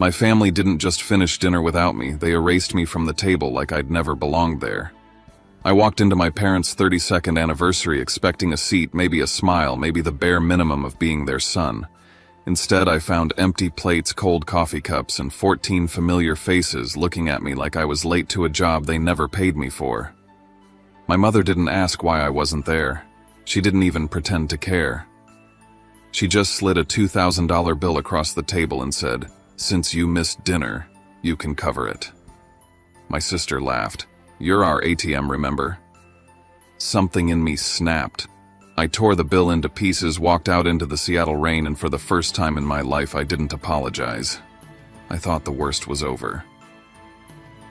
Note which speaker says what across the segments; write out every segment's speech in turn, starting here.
Speaker 1: My family didn't just finish dinner without me, they erased me from the table like I'd never belonged there. I walked into my parents' 32nd anniversary expecting a seat, maybe a smile, maybe the bare minimum of being their son. Instead, I found empty plates, cold coffee cups, and 14 familiar faces looking at me like I was late to a job they never paid me for. My mother didn't ask why I wasn't there. She didn't even pretend to care. She just slid a $2,000 bill across the table and said, "Since you missed dinner, you can cover it." My sister laughed. "You're our ATM, remember?" Something in me snapped. I tore the bill into pieces, walked out into the Seattle rain, and for the first time in my life I didn't apologize. I thought the worst was over.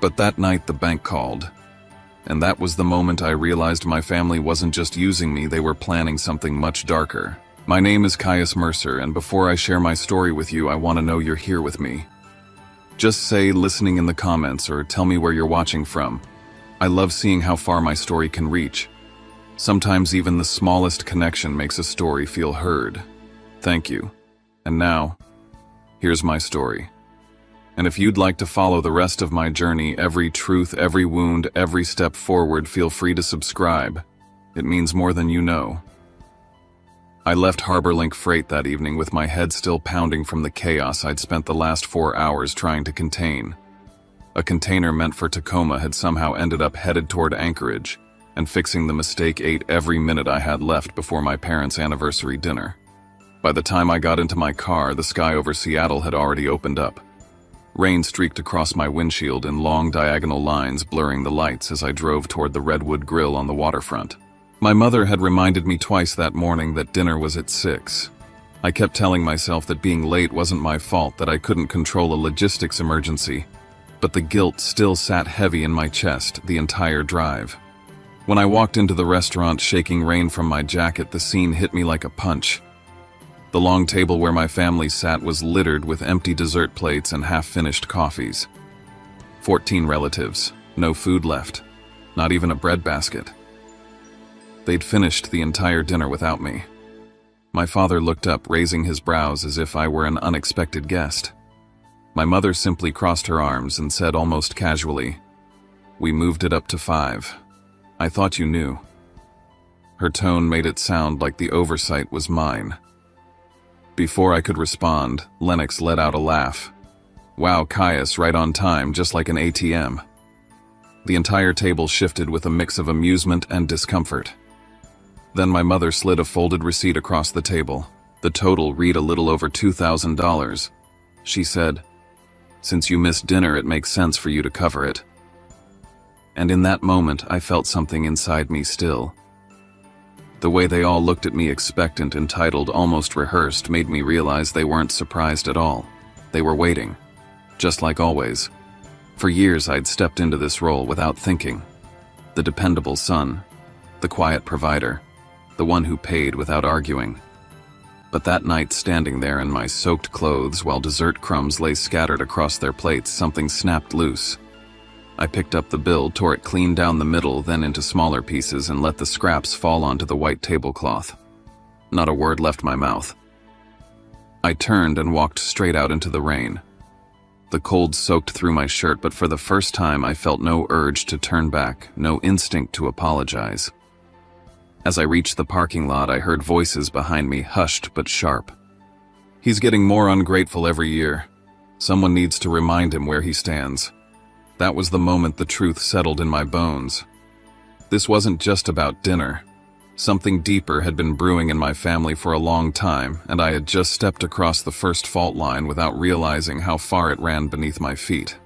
Speaker 1: But that night the bank called. And that was the moment I realized my family wasn't just using me, they were planning something much darker. My name is Caius Mercer, and before I share my story with you, I want to know you're here with me. Just say "listening" in the comments or tell me where you're watching from. I love seeing how far my story can reach. Sometimes even the smallest connection makes a story feel heard. Thank you. And now, here's my story. And if you'd like to follow the rest of my journey, every truth, every wound, every step forward, feel free to subscribe. It means more than you know. I left HarborLink Freight that evening with my head still pounding from the chaos I'd spent the last 4 hours trying to contain. A container meant for Tacoma had somehow ended up headed toward Anchorage, and fixing the mistake ate every minute I had left before my parents' anniversary dinner. By the time I got into my car, the sky over Seattle had already opened up. Rain streaked across my windshield in long diagonal lines, blurring the lights as I drove toward the Redwood Grill on the waterfront. My mother had reminded me twice that morning that dinner was at 6. I kept telling myself that being late wasn't my fault, that I couldn't control a logistics emergency, but the guilt still sat heavy in my chest the entire drive. When I walked into the restaurant, shaking rain from my jacket, the scene hit me like a punch. The long table where my family sat was littered with empty dessert plates and half-finished coffees. 14 relatives, no food left, not even a bread basket. They'd finished the entire dinner without me. My father looked up, raising his brows as if I were an unexpected guest. My mother simply crossed her arms and said almost casually, "We moved it up to 5. I thought you knew." Her tone made it sound like the oversight was mine. Before I could respond, Lennox let out a laugh. "Wow, Caius, right on time, just like an ATM." The entire table shifted with a mix of amusement and discomfort. Then my mother slid a folded receipt across the table. The total read a little over $2,000. She said, "Since you missed dinner, it makes sense for you to cover it." And in that moment, I felt something inside me still. The way they all looked at me, expectant, entitled, almost rehearsed, made me realize they weren't surprised at all. They were waiting, just like always. For years, I'd stepped into this role without thinking. The dependable son, the quiet provider, the one who paid without arguing. But that night, standing there in my soaked clothes while dessert crumbs lay scattered across their plates, something snapped loose. I picked up the bill, tore it clean down the middle, then into smaller pieces, and let the scraps fall onto the white tablecloth. Not a word left my mouth. I turned and walked straight out into the rain. The cold soaked through my shirt, but for the first time I felt no urge to turn back, no instinct to apologize. As I reached the parking lot, I heard voices behind me, hushed but sharp. "He's getting more ungrateful every year. Someone needs to remind him where he stands." That was the moment the truth settled in my bones. This wasn't just about dinner. Something deeper had been brewing in my family for a long time, and I had just stepped across the first fault line without realizing how far it ran beneath my feet.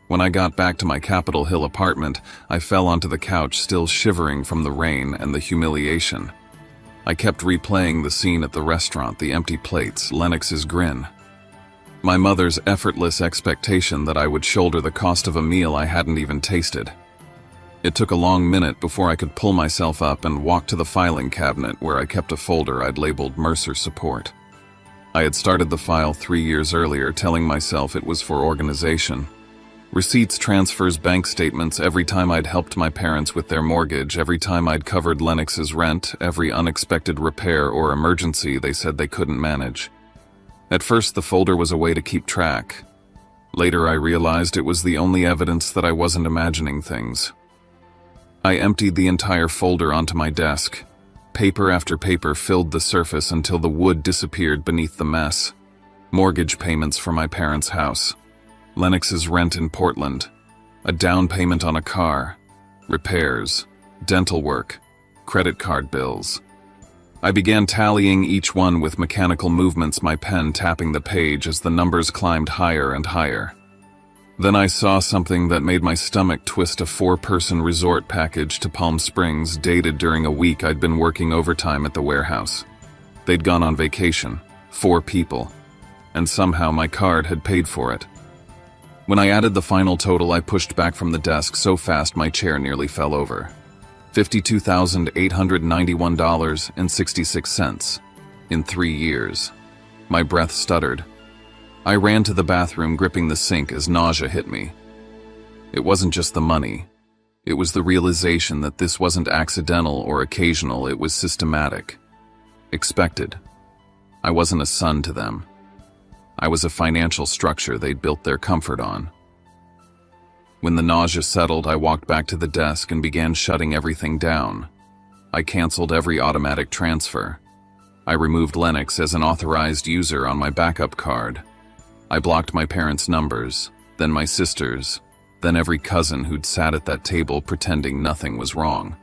Speaker 1: When I got back to my Capitol Hill apartment, I fell onto the couch, still shivering from the rain and the humiliation. I kept replaying the scene at the restaurant, the empty plates, Lennox's grin. My mother's effortless expectation that I would shoulder the cost of a meal I hadn't even tasted. It took a long minute before I could pull myself up and walk to the filing cabinet where I kept a folder I'd labeled Mercer Support. I had started the file 3 years earlier, telling myself it was for organization. Receipts, transfers, bank statements, every time I'd helped my parents with their mortgage, every time I'd covered Lennox's rent, every unexpected repair or emergency they said they couldn't manage. At first, the folder was a way to keep track, Later I realized it was the only evidence that I wasn't imagining things. I emptied the entire folder onto my desk. Paper after paper filled the surface until the wood disappeared beneath the mess. Mortgage payments for my parents' house, Lennox's rent in Portland, a down payment on a car, repairs, dental work, credit card bills. I began tallying each one with mechanical movements, my pen tapping the page as the numbers climbed higher and higher. Then I saw something that made my stomach twist: a 4-person resort package to Palm Springs dated during a week I'd been working overtime at the warehouse. They'd gone on vacation, 4 people, and somehow my card had paid for it. When I added the final total, I pushed back from the desk so fast my chair nearly fell over. $52,891.66 in 3 years. My breath stuttered. I ran to the bathroom, gripping the sink as nausea hit me. It wasn't just the money. It was the realization that this wasn't accidental or occasional, it was systematic. Expected. I wasn't a son to them. I was a financial structure they'd built their comfort on. When the nausea settled, I walked back to the desk and began shutting everything down. I canceled every automatic transfer. I removed Lennox as an authorized user on my backup card. I blocked my parents' numbers, then my sister's, then every cousin who'd sat at that table pretending nothing was wrong.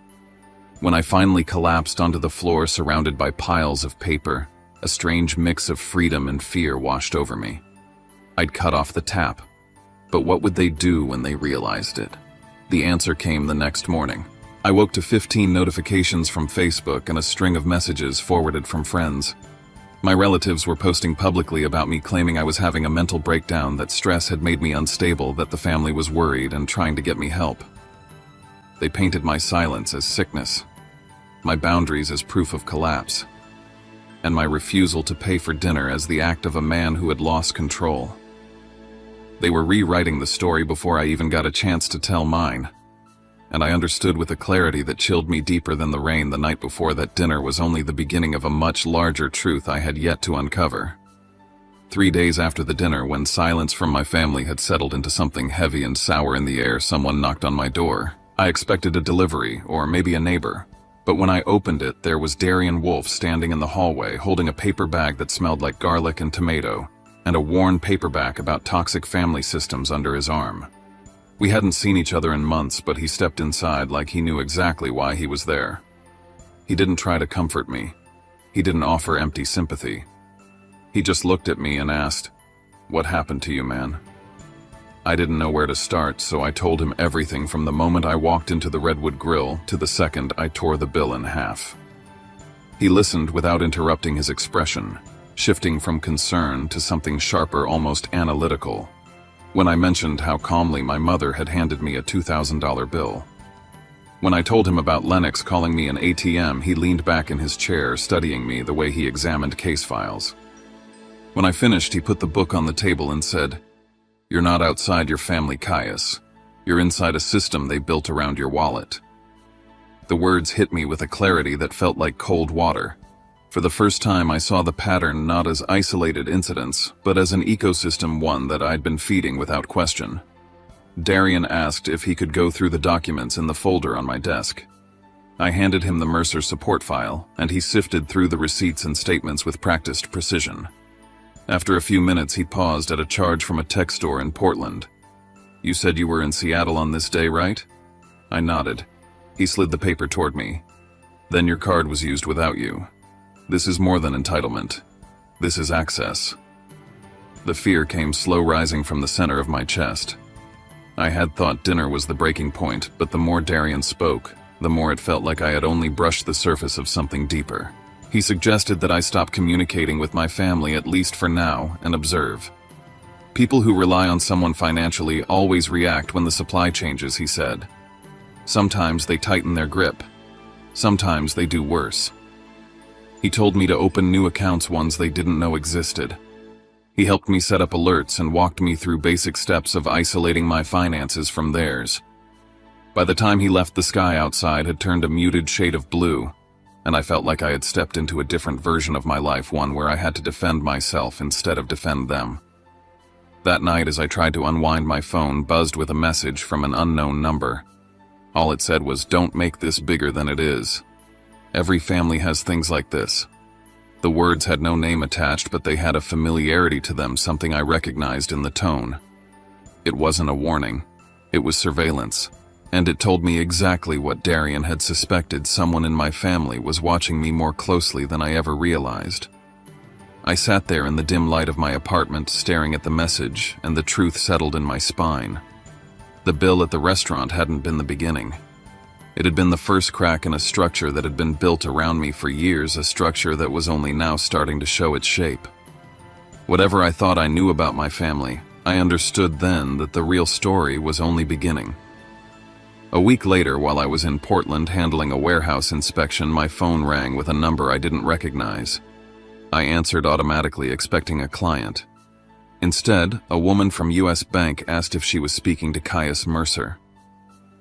Speaker 1: When I finally collapsed onto the floor surrounded by piles of paper, a strange mix of freedom and fear washed over me. I'd cut off the tap. But what would they do when they realized it? The answer came the next morning. I woke to 15 notifications from Facebook and a string of messages forwarded from friends. My relatives were posting publicly about me, claiming I was having a mental breakdown, that stress had made me unstable, that the family was worried and trying to get me help. They painted my silence as sickness, my boundaries as proof of collapse, and my refusal to pay for dinner as the act of a man who had lost control. They were rewriting the story before I even got a chance to tell mine, and I understood with a clarity that chilled me deeper than the rain the night before that dinner was only the beginning of a much larger truth I had yet to uncover. 3 days after the dinner, when silence from my family had settled into something heavy and sour in the air, someone knocked on my door. I expected a delivery, or maybe a neighbor. But when I opened it, there was Darian Wolf standing in the hallway, holding a paper bag that smelled like garlic and tomato, and a worn paperback about toxic family systems under his arm. We hadn't seen each other in months, but he stepped inside like he knew exactly why he was there. He didn't try to comfort me. He didn't offer empty sympathy. He just looked at me and asked, "What happened to you, man?" I didn't know where to start, so I told him everything from the moment I walked into the Redwood Grill to the second I tore the bill in half. He listened without interrupting his expression, shifting from concern to something sharper, almost analytical, when I mentioned how calmly my mother had handed me a $2,000 bill. When I told him about Lennox calling me an ATM, he leaned back in his chair, studying me the way he examined case files. When I finished, he put the book on the table and said, "You're not outside your family, Caius. You're inside a system they built around your wallet." The words hit me with a clarity that felt like cold water. For the first time, I saw the pattern not as isolated incidents, but as an ecosystem, one that I'd been feeding without question. Darian asked if he could go through the documents in the folder on my desk. I handed him the Mercer support file, and he sifted through the receipts and statements with practiced precision. After a few minutes, he paused at a charge from a tech store in Portland. "You said you were in Seattle on this day, right?" I nodded. He slid the paper toward me. "Then your card was used without you. This is more than entitlement. This is access." The fear came slow rising from the center of my chest. I had thought dinner was the breaking point, but the more Darian spoke, the more it felt like I had only brushed the surface of something deeper. He suggested that I stop communicating with my family, at least for now, and observe. People who rely on someone financially always react when the supply changes, he said. Sometimes they tighten their grip. Sometimes they do worse. He told me to open new accounts, ones they didn't know existed. He helped me set up alerts and walked me through basic steps of isolating my finances from theirs. By the time he left, the sky outside had turned a muted shade of blue, and I felt like I had stepped into a different version of my life, one where I had to defend myself instead of defend them. That night, as I tried to unwind, my phone buzzed with a message from an unknown number. All it said was, "Don't make this bigger than it is." Every family has things like this. The words had no name attached, but they had a familiarity to them, something I recognized in the tone. It wasn't a warning. It was surveillance. And it told me exactly what Darian had suspected. Someone in my family was watching me more closely than I ever realized. I sat there in the dim light of my apartment, staring at the message, and the truth settled in my spine. The bill at the restaurant hadn't been the beginning. It had been the first crack in a structure that had been built around me for years, a structure that was only now starting to show its shape. Whatever I thought I knew about my family, I understood then that the real story was only beginning. A week later, while I was in Portland handling a warehouse inspection, my phone rang with a number I didn't recognize. I answered automatically, expecting a client. Instead, a woman from US Bank asked if she was speaking to Caius Mercer.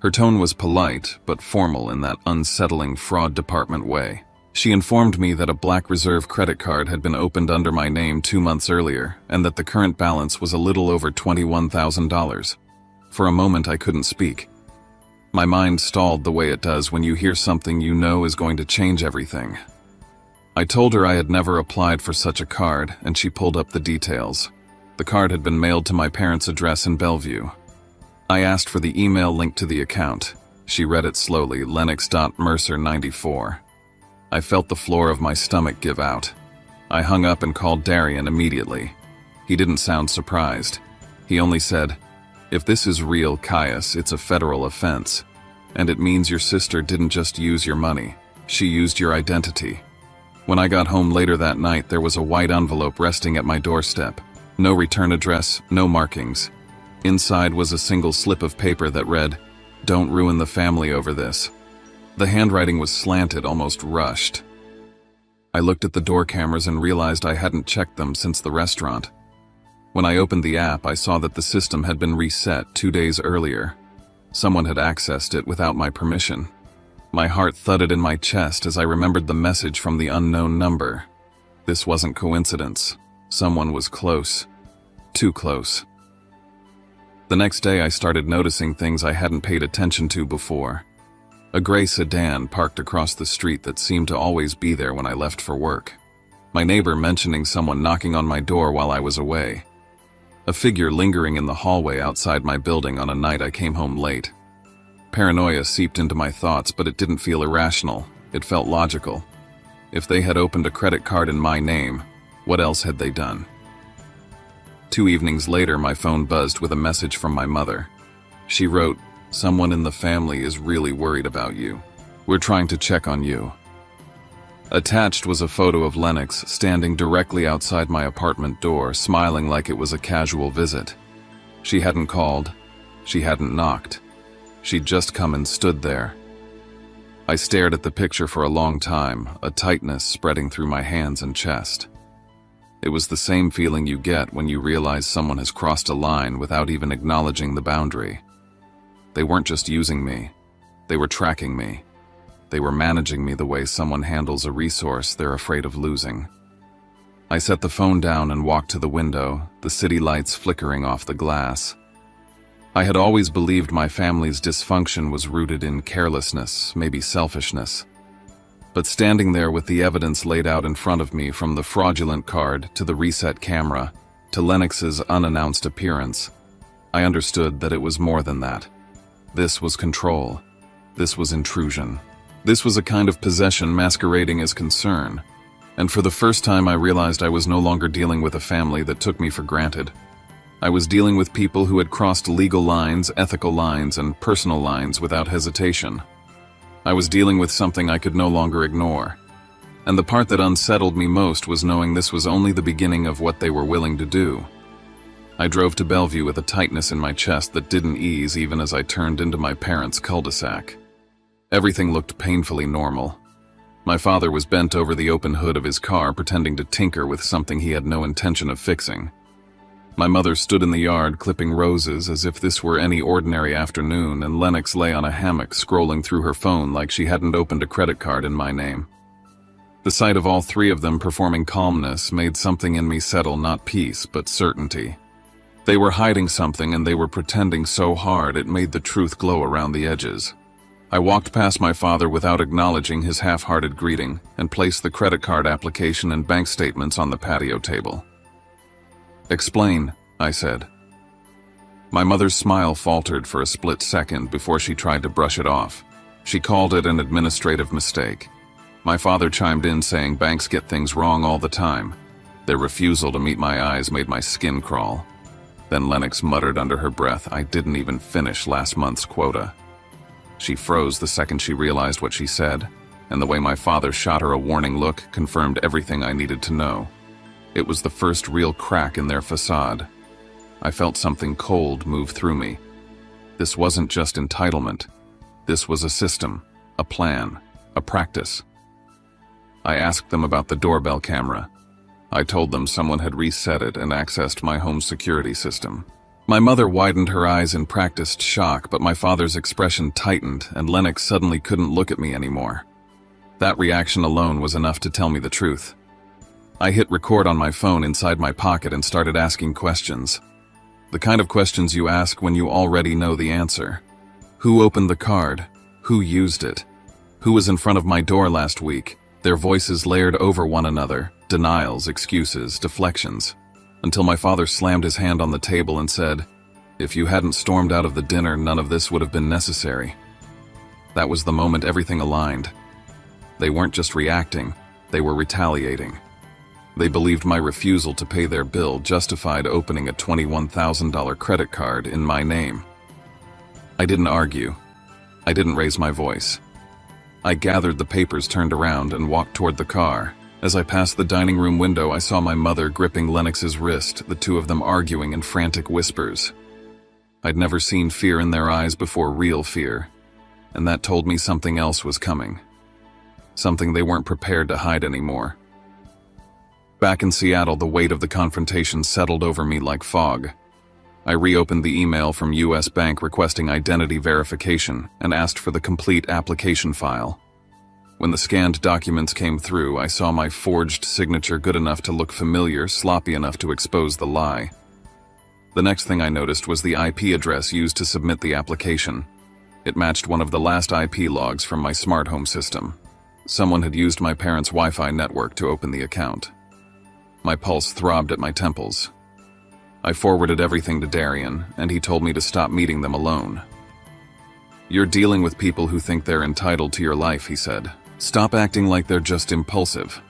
Speaker 1: Her tone was polite, but formal in that unsettling fraud department way. She informed me that a Black Reserve credit card had been opened under my name 2 months earlier, and that the current balance was a little over $21,000. For a moment, I couldn't speak. My mind stalled the way it does when you hear something you know is going to change everything. I told her I had never applied for such a card, and she pulled up the details. The card had been mailed to my parents' address in Bellevue. I asked for the email linked to the account. She read it slowly, Lennox.Mercer94. I felt the floor of my stomach give out. I hung up and called Darian immediately. He didn't sound surprised. He only said, "If this is real, Caius, it's a federal offense. And it means your sister didn't just use your money. She used your identity." When I got home later that night, there was a white envelope resting at my doorstep. No return address, no markings. Inside was a single slip of paper that read, "Don't ruin the family over this." The handwriting was slanted, almost rushed. I looked at the door cameras and realized I hadn't checked them since the restaurant. When I opened the app, I saw that the system had been reset 2 days earlier. Someone had accessed it without my permission. My heart thudded in my chest as I remembered the message from the unknown number. This wasn't coincidence. Someone was close. Too close. The next day, I started noticing things I hadn't paid attention to before. A gray sedan parked across the street that seemed to always be there when I left for work. My neighbor mentioning someone knocking on my door while I was away. A figure lingering in the hallway outside my building on a night I came home late. Paranoia seeped into my thoughts, but it didn't feel irrational. It felt logical. If they had opened a credit card in my name, what else had they done? 2 evenings later, my phone buzzed with a message from my mother. She wrote, "Someone in the family is really worried about you. We're trying to check on you." Attached was a photo of Lennox standing directly outside my apartment door, smiling like it was a casual visit. She hadn't called. She hadn't knocked. She'd just come and stood there. I stared at the picture for a long time, a tightness spreading through my hands and chest. It was the same feeling you get when you realize someone has crossed a line without even acknowledging the boundary. They weren't just using me. They were tracking me. They were managing me the way someone handles a resource they're afraid of losing. I set the phone down and walked to the window, the city lights flickering off the glass. I had always believed my family's dysfunction was rooted in carelessness, maybe selfishness. But standing there with the evidence laid out in front of me, from the fraudulent card to the reset camera to Lennox's unannounced appearance, I understood that it was more than that. This was control. This was intrusion. This was a kind of possession masquerading as concern. And for the first time, I realized I was no longer dealing with a family that took me for granted. I was dealing with people who had crossed legal lines, ethical lines, and personal lines without hesitation. I was dealing with something I could no longer ignore. And the part that unsettled me most was knowing this was only the beginning of what they were willing to do. I drove to Bellevue with a tightness in my chest that didn't ease even as I turned into my parents' cul-de-sac. Everything looked painfully normal. My father was bent over the open hood of his car, pretending to tinker with something he had no intention of fixing. My mother stood in the yard clipping roses as if this were any ordinary afternoon, and Lennox lay on a hammock scrolling through her phone like she hadn't opened a credit card in my name. The sight of all three of them performing calmness made something in me settle, not peace, but certainty. They were hiding something and they were pretending so hard it made the truth glow around the edges. I walked past my father without acknowledging his half-hearted greeting and placed the credit card application and bank statements on the patio table. "Explain," I said. My mother's smile faltered for a split second before she tried to brush it off. She called it an administrative mistake. My father chimed in saying banks get things wrong all the time. Their refusal to meet my eyes made my skin crawl. Then Lennox muttered under her breath, "I didn't even finish last month's quota." She froze the second she realized what she said, and the way my father shot her a warning look confirmed everything I needed to know. It was the first real crack in their facade. I felt something cold move through me. This wasn't just entitlement. This was a system, a plan, a practice. I asked them about the doorbell camera. I told them someone had reset it and accessed my home security system. My mother widened her eyes in practiced shock, but my father's expression tightened and Lennox suddenly couldn't look at me anymore. That reaction alone was enough to tell me the truth. I hit record on my phone inside my pocket and started asking questions. The kind of questions you ask when you already know the answer. Who opened the card? Who used it? Who was in front of my door last week? Their voices layered over one another, denials, excuses, deflections, until my father slammed his hand on the table and said, "If you hadn't stormed out of the dinner, none of this would have been necessary." That was the moment everything aligned. They weren't just reacting, they were retaliating. They believed my refusal to pay their bill justified opening a $21,000 credit card in my name. I didn't argue. I didn't raise my voice. I gathered the papers, turned around, and walked toward the car. As I passed the dining room window, I saw my mother gripping Lennox's wrist, the two of them arguing in frantic whispers. I'd never seen fear in their eyes before, real fear, and that told me something else was coming. Something they weren't prepared to hide anymore. Back in Seattle, the weight of the confrontation settled over me like fog. I reopened the email from U.S. Bank requesting identity verification and asked for the complete application file. When the scanned documents came through, I saw my forged signature good enough to look familiar, sloppy enough to expose the lie. The next thing I noticed was the IP address used to submit the application. It matched one of the last IP logs from my smart home system. Someone had used my parents' Wi-Fi network to open the account. My pulse throbbed at my temples. I forwarded everything to Darian, and he told me to stop meeting them alone. "You're dealing with people who think they're entitled to your life," he said. "Stop acting like they're just impulsive."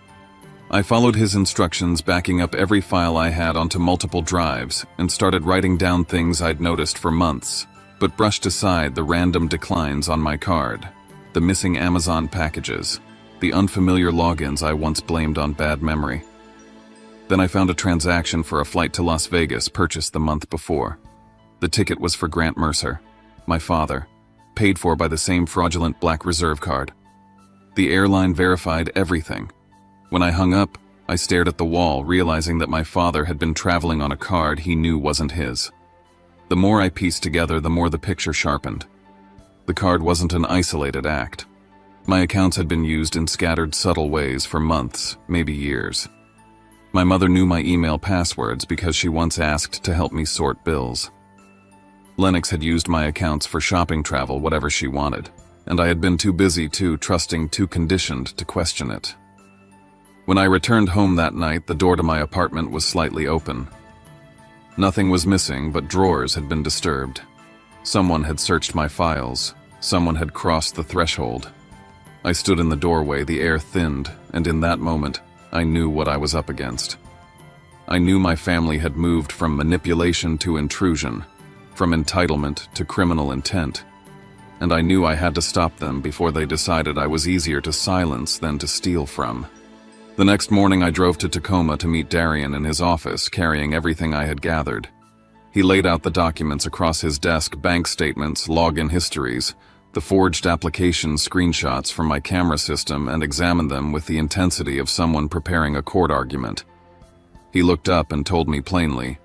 Speaker 1: I followed his instructions, backing up every file I had onto multiple drives, and started writing down things I'd noticed for months, but brushed aside the random declines on my card, the missing Amazon packages, the unfamiliar logins I once blamed on bad memory. Then I found a transaction for a flight to Las Vegas purchased the month before. The ticket was for Grant Mercer, my father, paid for by the same fraudulent Black Reserve card. The airline verified everything. When I hung up, I stared at the wall, realizing that my father had been traveling on a card he knew wasn't his. The more I pieced together, the more the picture sharpened. The card wasn't an isolated act. My accounts had been used in scattered, subtle ways for months, maybe years. My mother knew my email passwords because she once asked to help me sort bills. Lennox had used my accounts for shopping travel, whatever she wanted, and I had been too busy, too trusting, too conditioned to question it. When I returned home that night, the door to my apartment was slightly open. Nothing was missing, but drawers had been disturbed. Someone had searched my files. Someone had crossed the threshold. I stood in the doorway, the air thinned, and in that moment, I knew what I was up against. I knew my family had moved from manipulation to intrusion, from entitlement to criminal intent, and I knew I had to stop them before they decided I was easier to silence than to steal from. The next morning I drove to Tacoma to meet Darian in his office, carrying everything I had gathered. He laid out the documents across his desk, bank statements, login histories, the forged application screenshots from my camera system, and examined them with the intensity of someone preparing a court argument. He looked up and told me plainly,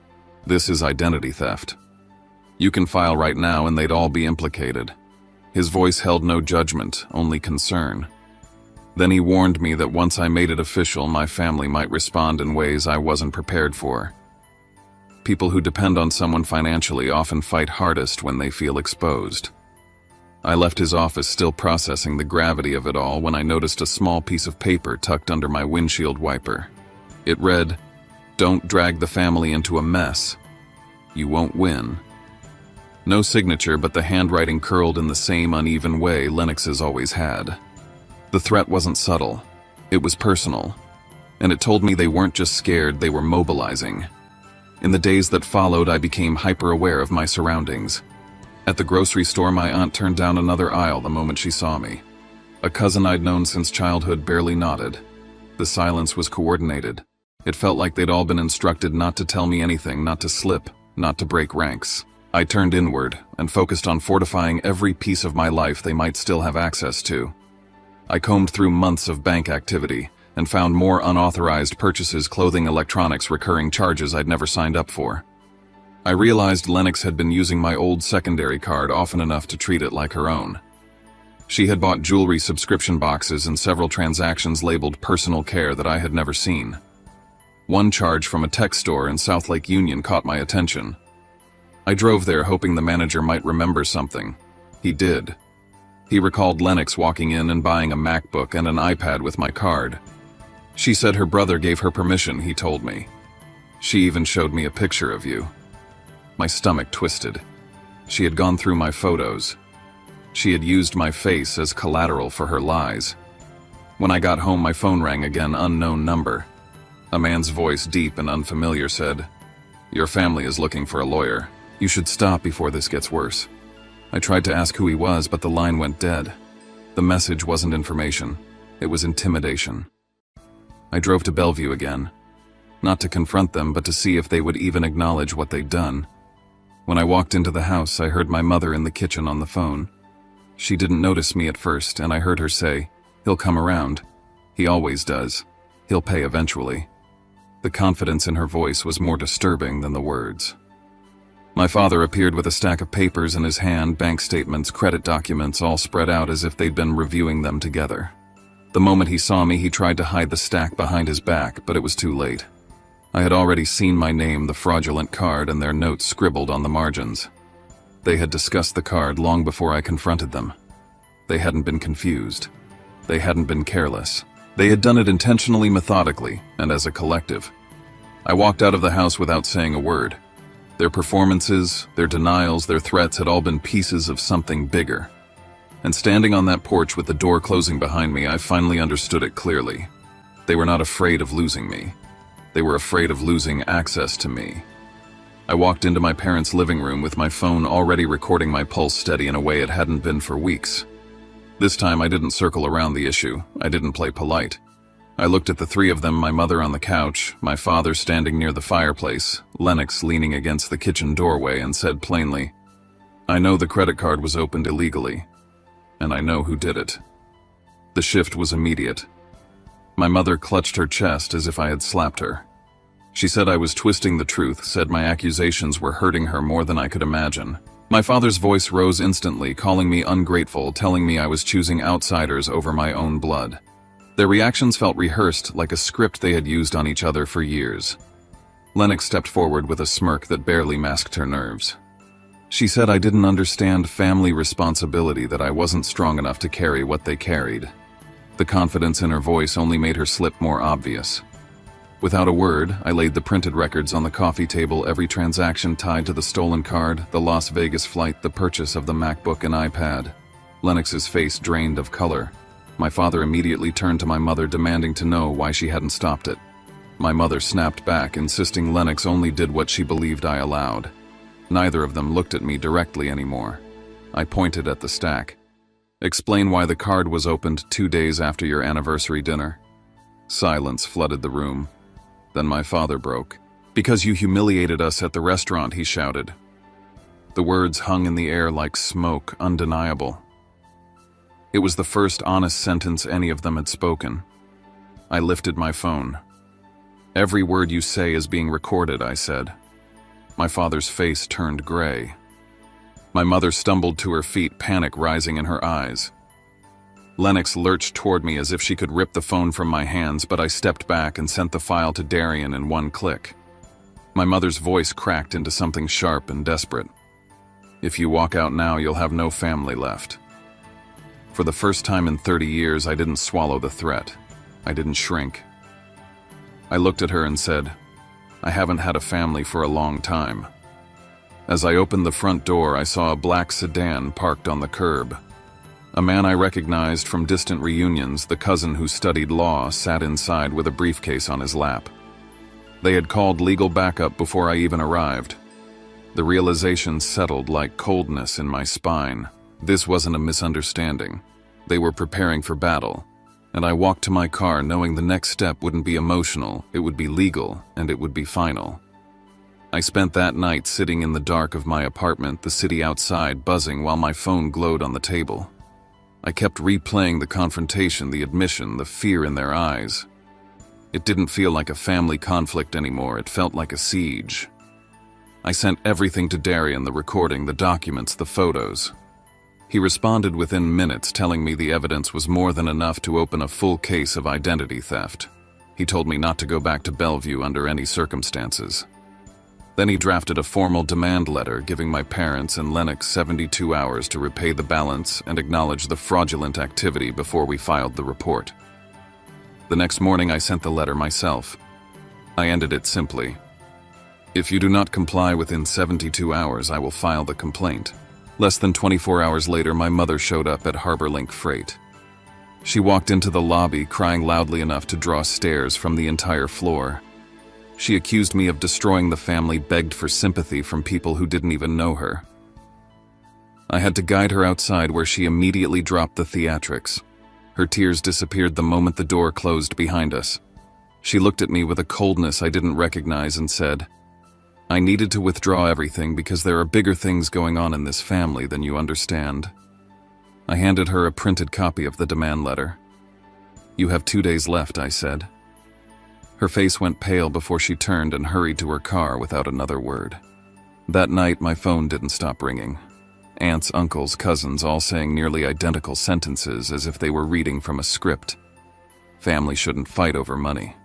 Speaker 1: "This is identity theft. You can file right now and they'd all be implicated." His voice held no judgment, only concern. Then he warned me that once I made it official, my family might respond in ways I wasn't prepared for. People who depend on someone financially often fight hardest when they feel exposed. I left his office still processing the gravity of it all when I noticed a small piece of paper tucked under my windshield wiper. It read, "Don't drag the family into a mess. You won't win." No signature, but the handwriting curled in the same uneven way Lennox's always had. The threat wasn't subtle. It was personal. And it told me they weren't just scared, they were mobilizing. In the days that followed, I became hyper-aware of my surroundings. At the grocery store, my aunt turned down another aisle the moment she saw me. A cousin I'd known since childhood barely nodded. The silence was coordinated. It felt like they'd all been instructed not to tell me anything, not to slip, not to break ranks. I turned inward and focused on fortifying every piece of my life they might still have access to. I combed through months of bank activity and found more unauthorized purchases, clothing, electronics, recurring charges I'd never signed up for. I realized Lennox had been using my old secondary card often enough to treat it like her own. She had bought jewelry subscription boxes and several transactions labeled personal care that I had never seen. One charge from a tech store in South Lake Union caught my attention. I drove there hoping the manager might remember something. He did. He recalled Lennox walking in and buying a MacBook and an iPad with my card. She said her brother gave her permission, he told me. She even showed me a picture of you. My stomach twisted. She had gone through my photos. She had used my face as collateral for her lies. When I got home, my phone rang again, unknown number. A man's voice, deep and unfamiliar, said, "Your family is looking for a lawyer. You should stop before this gets worse." I tried to ask who he was, but the line went dead. The message wasn't information. It was intimidation. I drove to Bellevue again. Not to confront them, but to see if they would even acknowledge what they'd done. When I walked into the house, I heard my mother in the kitchen on the phone. She didn't notice me at first, and I heard her say, "He'll come around. He always does. He'll pay eventually." The confidence in her voice was more disturbing than the words. My father appeared with a stack of papers in his hand, bank statements, credit documents, all spread out as if they'd been reviewing them together. The moment he saw me, he tried to hide the stack behind his back, but it was too late. I had already seen my name, the fraudulent card, and their notes scribbled on the margins. They had discussed the card long before I confronted them. They hadn't been confused. They hadn't been careless. They had done it intentionally, methodically, and as a collective. I walked out of the house without saying a word. Their performances, their denials, their threats had all been pieces of something bigger. And standing on that porch with the door closing behind me, I finally understood it clearly. They were not afraid of losing me. They were afraid of losing access to me. I walked into my parents' living room with my phone already recording my pulse steady in a way it hadn't been for weeks. This time I didn't circle around the issue. I didn't play polite. I looked at the three of them, my mother on the couch, my father standing near the fireplace, Lennox leaning against the kitchen doorway, and said plainly, "I know the credit card was opened illegally, and I know who did it." The shift was immediate. My mother clutched her chest as if I had slapped her. She said I was twisting the truth, said my accusations were hurting her more than I could imagine. My father's voice rose instantly, calling me ungrateful, telling me I was choosing outsiders over my own blood. Their reactions felt rehearsed, like a script they had used on each other for years. Lennox stepped forward with a smirk that barely masked her nerves. She said I didn't understand family responsibility, that I wasn't strong enough to carry what they carried. The confidence in her voice only made her slip more obvious. Without a word, I laid the printed records on the coffee table, every transaction tied to the stolen card, the Las Vegas flight, the purchase of the MacBook and iPad. Lennox's face drained of color. My father immediately turned to my mother, demanding to know why she hadn't stopped it. My mother snapped back, insisting Lennox only did what she believed I allowed. Neither of them looked at me directly anymore. I pointed at the stack. "Explain why the card was opened 2 days after your anniversary dinner." Silence flooded the room. Then my father broke. "Because you humiliated us at the restaurant," he shouted. The words hung in the air like smoke, undeniable. It was the first honest sentence any of them had spoken. I lifted my phone. "Every word you say is being recorded," I said. My father's face turned gray. My mother stumbled to her feet, panic rising in her eyes. Lennox lurched toward me as if she could rip the phone from my hands, but I stepped back and sent the file to Darian in one click. My mother's voice cracked into something sharp and desperate. If you walk out now, you'll have no family left. For the first time in 30 years, I didn't swallow the threat. I didn't shrink. I looked at her and said, I haven't had a family for a long time. As I opened the front door, I saw a black sedan parked on the curb. A man I recognized from distant reunions, the cousin who studied law, sat inside with a briefcase on his lap. They had called legal backup before I even arrived. The realization settled like coldness in my spine. This wasn't a misunderstanding. They were preparing for battle, and I walked to my car knowing the next step wouldn't be emotional, it would be legal, and it would be final. I spent that night sitting in the dark of my apartment, the city outside buzzing while my phone glowed on the table. I kept replaying the confrontation, the admission, the fear in their eyes. It didn't feel like a family conflict anymore, it felt like a siege. I sent everything to Darian, the recording, the documents, the photos. He responded within minutes, telling me the evidence was more than enough to open a full case of identity theft. He told me not to go back to Bellevue under any circumstances. Then he drafted a formal demand letter giving my parents and Lennox 72 hours to repay the balance and acknowledge the fraudulent activity before we filed the report. The next morning I sent the letter myself. I ended it simply. If you do not comply within 72 hours, I will file the complaint. Less than 24 hours later, my mother showed up at HarborLink Freight. She walked into the lobby crying loudly enough to draw stares from the entire floor. She accused me of destroying the family, begged for sympathy from people who didn't even know her. I had to guide her outside where she immediately dropped the theatrics. Her tears disappeared the moment the door closed behind us. She looked at me with a coldness I didn't recognize and said, I needed to withdraw everything because there are bigger things going on in this family than you understand. I handed her a printed copy of the demand letter. You have 2 days left, I said. Her face went pale before she turned and hurried to her car without another word. That night, my phone didn't stop ringing. Aunts, uncles, cousins, all saying nearly identical sentences as if they were reading from a script. Family shouldn't fight over money.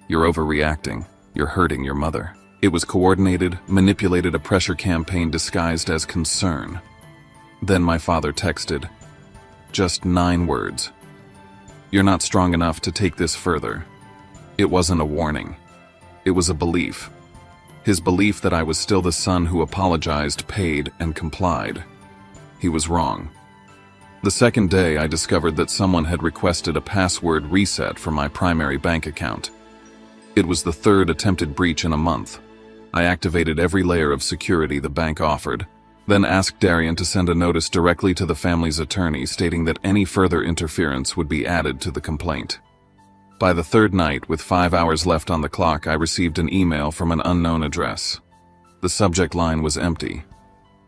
Speaker 1: You're overreacting. You're hurting your mother. It was coordinated, manipulated, a pressure campaign disguised as concern. Then my father texted. Just 9 words. You're not strong enough to take this further. It wasn't a warning. It was a belief. His belief that I was still the son who apologized, paid, and complied. He was wrong. The second day, I discovered that someone had requested a password reset for my primary bank account. It was the 3rd attempted breach in a month. I activated every layer of security the bank offered, then asked Darian to send a notice directly to the family's attorney stating that any further interference would be added to the complaint. By the 3rd night, with 5 hours left on the clock, I received an email from an unknown address. The subject line was empty.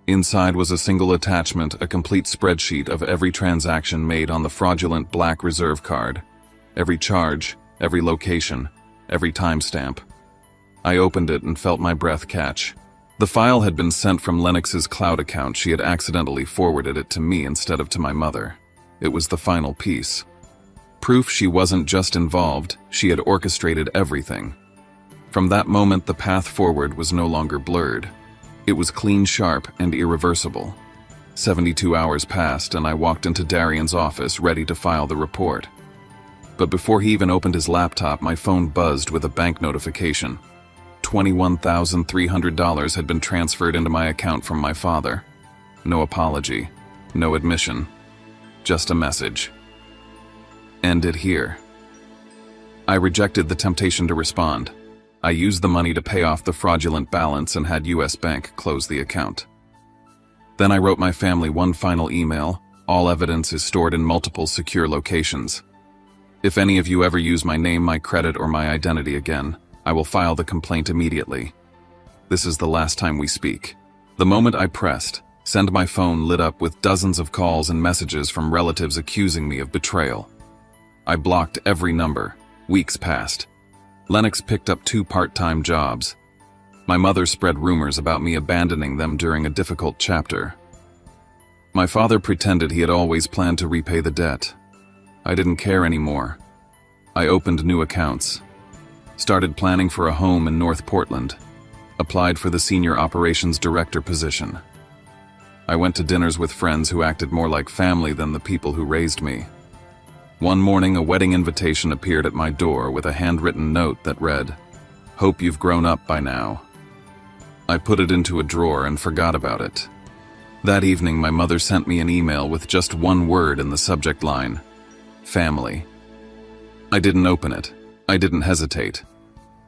Speaker 1: Inside was a single attachment, a complete spreadsheet of every transaction made on the fraudulent Black Reserve card. Every charge, every location, every timestamp. I opened it and felt my breath catch. The file had been sent from Lennox's cloud account. She had accidentally forwarded it to me instead of to my mother. It was the final piece. Proof she wasn't just involved, she had orchestrated everything. From that moment, the path forward was no longer blurred. It was clean, sharp, and irreversible. 72 hours passed, and I walked into Darian's office ready to file the report. But before he even opened his laptop, my phone buzzed with a bank notification. $21,300 had been transferred into my account from my father. No apology, no admission, just a message. End it here. I rejected the temptation to respond. I used the money to pay off the fraudulent balance and had US Bank close the account. Then I wrote my family one final email. All evidence is stored in multiple secure locations. If any of you ever use my name, my credit, or my identity again, I will file the complaint immediately. This is the last time we speak. The moment I pressed, send, my phone lit up with dozens of calls and messages from relatives accusing me of betrayal. I blocked every number. Weeks passed. Lennox picked up 2 part-time jobs. My mother spread rumors about me abandoning them during a difficult chapter. My father pretended he had always planned to repay the debt. I didn't care anymore. I opened new accounts. Started planning for a home in North Portland. Applied for the senior operations director position. I went to dinners with friends who acted more like family than the people who raised me. One morning, a wedding invitation appeared at my door with a handwritten note that read, "Hope you've grown up by now." I put it into a drawer and forgot about it. That evening, my mother sent me an email with just one word in the subject line: family. I didn't open it. I didn't hesitate.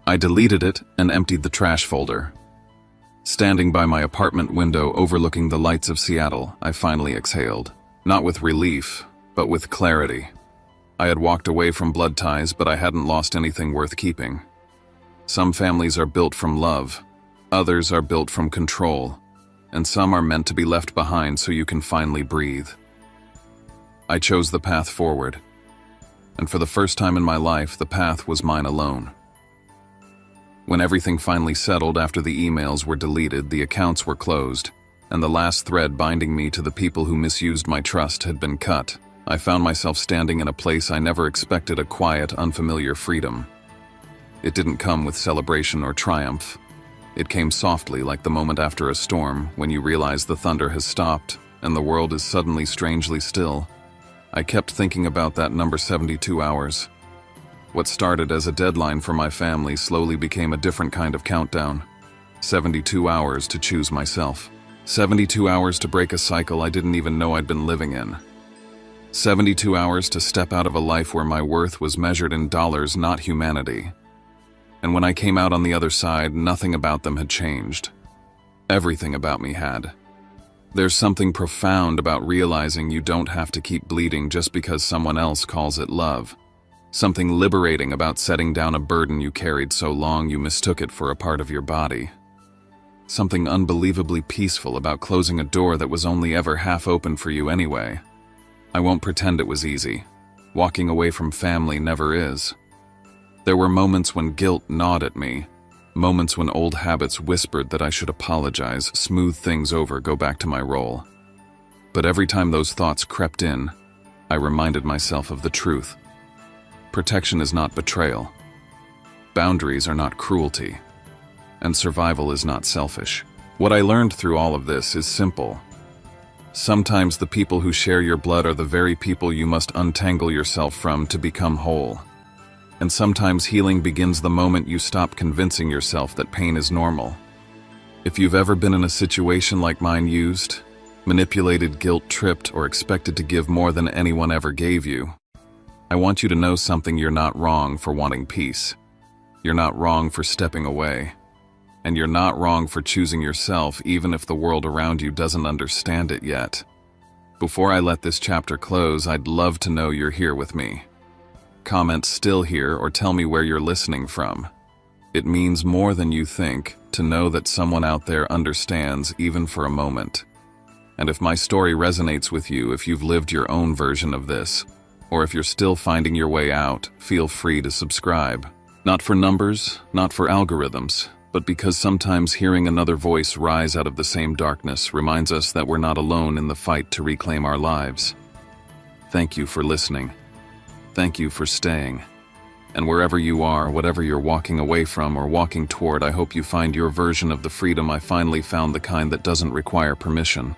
Speaker 1: I deleted it and emptied the trash folder. Standing by my apartment window overlooking the lights of Seattle, I finally exhaled. Not with relief, but with clarity. I had walked away from blood ties, but I hadn't lost anything worth keeping. Some families are built from love, others are built from control, and some are meant to be left behind so you can finally breathe. I chose the path forward, and for the first time in my life, the path was mine alone. When everything finally settled after the emails were deleted, the accounts were closed, and the last thread binding me to the people who misused my trust had been cut, I found myself standing in a place I never expected: a quiet, unfamiliar freedom. It didn't come with celebration or triumph. It came softly, like the moment after a storm, when you realize the thunder has stopped and the world is suddenly strangely still. I kept thinking about that number 72 hours. What started as a deadline for my family slowly became a different kind of countdown. 72 hours to choose myself. 72 hours to break a cycle I didn't even know I'd been living in. 72 hours to step out of a life where my worth was measured in dollars, not humanity. And when I came out on the other side, nothing about them had changed. Everything about me had. There's something profound about realizing you don't have to keep bleeding just because someone else calls it love. Something liberating about setting down a burden you carried so long you mistook it for a part of your body. Something unbelievably peaceful about closing a door that was only ever half open for you anyway. I won't pretend it was easy. Walking away from family never is. There were moments when guilt gnawed at me, moments when old habits whispered that I should apologize, smooth things over, go back to my role. But every time those thoughts crept in, I reminded myself of the truth. Protection is not betrayal. Boundaries are not cruelty. And survival is not selfish. What I learned through all of this is simple. Sometimes the people who share your blood are the very people you must untangle yourself from to become whole. And sometimes healing begins the moment you stop convincing yourself that pain is normal. If you've ever been in a situation like mine, used, manipulated, guilt-tripped, or expected to give more than anyone ever gave you, I want you to know something: you're not wrong for wanting peace. You're not wrong for stepping away. And you're not wrong for choosing yourself, even if the world around you doesn't understand it yet. Before I let this chapter close, I'd love to know you're here with me. Comment "still here" or tell me where you're listening from. It means more than you think to know that someone out there understands, even for a moment. And if my story resonates with you, if you've lived your own version of this, or if you're still finding your way out, feel free to subscribe. Not for numbers, not for algorithms, but because sometimes hearing another voice rise out of the same darkness reminds us that we're not alone in the fight to reclaim our lives. Thank you for listening. Thank you for staying. And wherever you are, whatever you're walking away from or walking toward, I hope you find your version of the freedom I finally found, the kind that doesn't require permission.